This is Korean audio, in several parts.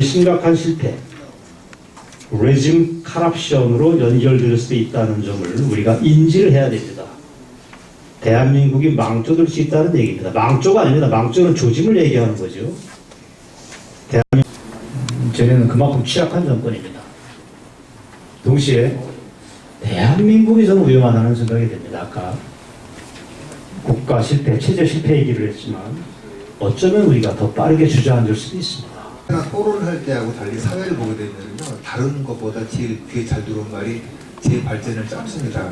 심각한 실패, 레짐 카랍션으로 연결될 수 있다는 점을 우리가 인지를 해야 됩니다. 대한민국이 망조될 수 있다는 얘기입니다. 망조가 아닙니다. 망조는 조짐을 얘기하는 거죠. 쟤네는 그만큼 취약한 정권입니다. 동시에 대한민국이 좀 위험하다는 생각이 듭니다. 아까 국가 실패, 체제 실패 얘기를 했지만 어쩌면 우리가 더 빠르게 주저앉을 수도 있습니다. 토론을 할 때하고 달리 사회를 보게 되면요, 다른 것보다 제일 귀에 잘 들어온 말이 제 발전을 짧습니다.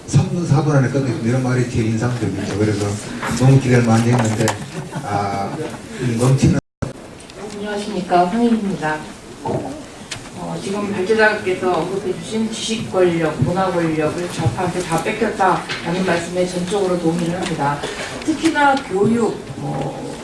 3분, 4분 안에 끝내고 이런 말이 제일 인상적이죠. 그래서 너무 기대를 많이 했는데 이 넘치는. 안녕하십니까, 황인입니다. 지금 발제자께서 언급해 주신 지식 권력, 문화 권력을 좌파한테 다 뺏겼다라는 말씀에 전적으로 동의를 합니다. 특히나 교육,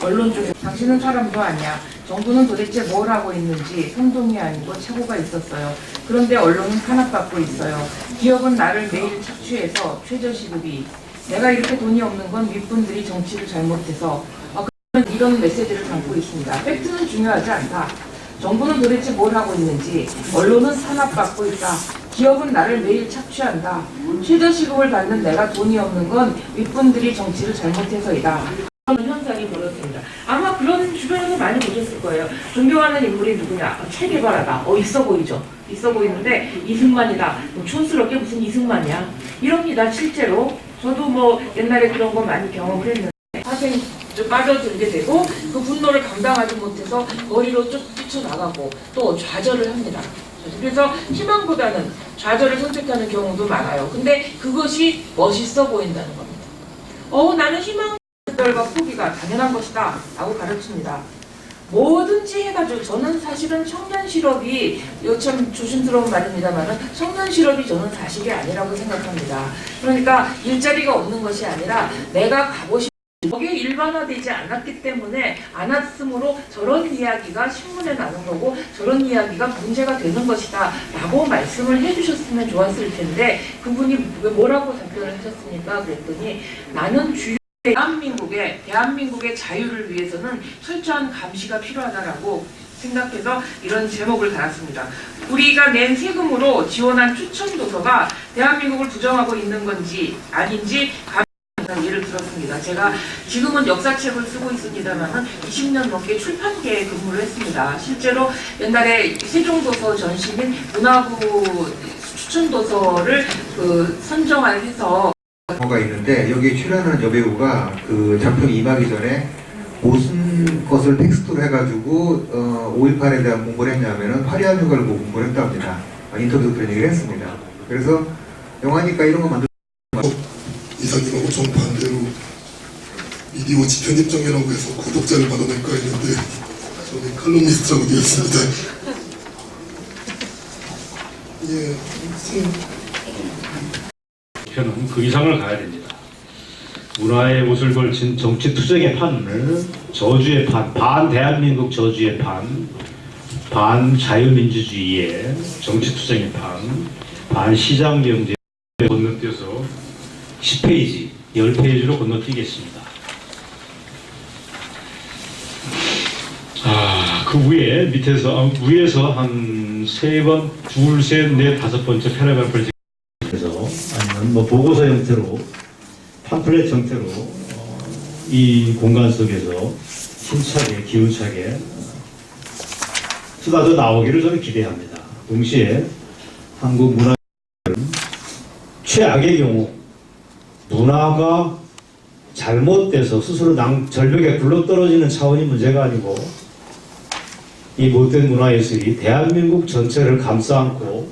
언론 쪽에 당신은 사람도 아니야. 정부는 도대체 뭘 하고 있는지 선동이 아니고 착오가 있었어요. 그런데 언론은 탄압받고 있어요. 기업은 나를 매일 착취해서 최저시급이. 내가 이렇게 돈이 없는 건 윗분들이 정치를 잘못해서. 이런 메시지를 담고 있습니다. 팩트는 중요하지 않다. 정부는 도대체 뭘 하고 있는지, 언론은 탄압받고 있다. 기업은 나를 매일 착취한다. 최저시급을 받는 내가 돈이 없는 건 윗분들이 정치를 잘못해서이다. 그런 현상이 벌어집니다. 아마 그런 주변에서 많이 보셨을 거예요. 존경하는 인물이 누구냐? 체계바라다. 있어 보이죠? 있어 보이는데 이승만이다. 촌스럽게 무슨 이승만이야? 이럽니다. 실제로. 저도 옛날에 그런 거 많이 경험을 했는데 사생 좀 빠져들게 되고 그 분노를 감당하지 못해서 거리로 쭉 뛰쳐나가고 또 좌절을 합니다. 그래서 희망보다는 좌절을 선택하는 경우도 많아요. 근데 그것이 멋있어 보인다는 겁니다. 나는 희망과 포기가 당연한 것이다 라고 가르칩니다. 뭐든지 해가지고 저는 사실은 청년 실업이 참 조심스러운 말입니다만 청년 실업이 저는 사실이 아니라고 생각합니다. 그러니까 일자리가 없는 것이 아니라 내가 가고 싶은 거기에 일반화되지 않았기 때문에 않았으므로 저런 이야기가 신문에 나는 거고 저런 이야기가 문제가 되는 것이다 라고 말씀을 해주셨으면 좋았을 텐데 그분이 뭐라고 답변을 하셨습니까? 그랬더니 나는 대한민국의 자유를 위해서는 철저한 감시가 필요하다라고 생각해서 이런 제목을 달았습니다. 우리가 낸 세금으로 지원한 추천 도서가 대한민국을 부정하고 있는 건지 아닌지 예를 들었습니다. 제가 지금은 역사책을 쓰고 있습니다만 20년 넘게 출판계에 근무를 했습니다. 실제로 옛날에 세종도서 전시민 문화부 추천도서를 선정을 해서 가 있는데 여기에 출연하는 여배우가 그 작품이 임하기 전에 무슨 것을 텍스트로 해가지고 5.18에 대한 공부를 했냐면은 화려한 휴가를 보고 공부를 했다고 합니다. 인터뷰도 그런 얘기를 했습니다. 그래서 영화니까 이런 거 만들 이사님하고 정반대로 미디어지 편집정이라고 해서 구독자를 받아낼까 했는데 저는 칼럼니스트라고 되었습니다. 저는 그 이상을 가야 됩니다. 문화의 옷을 걸친 정치 투쟁의 판을 저주의 판, 반 대한민국 저주의 판, 반 자유민주주의의 정치 투쟁의 판, 반 시장경제 건너뛰어서 10페이지, 10페이지로 건너뛰겠습니다. 그 위에, 위에서 한 3번, 둘, 셋, 넷, 5번째 패러그래프를 해서 아니면 보고서 형태로, 팜플렛 형태로 이 공간 속에서 힘차게, 기운차게 쏟아져 나오기를 저는 기대합니다. 동시에 한국 문화는 최악의 경우 문화가 잘못돼서 스스로 절벽에 굴러떨어지는 차원이 문제가 아니고 이 못된 문화예술이 대한민국 전체를 감싸 안고